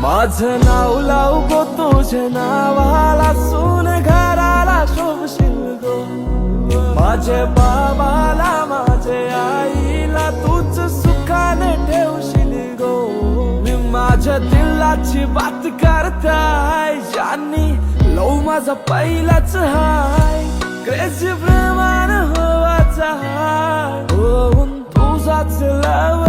माझं नाव लाव गो तुझ्या नावाला, सून घराला शोभशील गो. माझे बाबाला माझे आईला तूच सुखाने ठेवशील गो. मी माझ्या दिलाची बात करताय, ज्यांनी लव माझा पहिलाच हाय. क्रेझी प्रेमान होवाचा हाय, होऊन तुझाच लव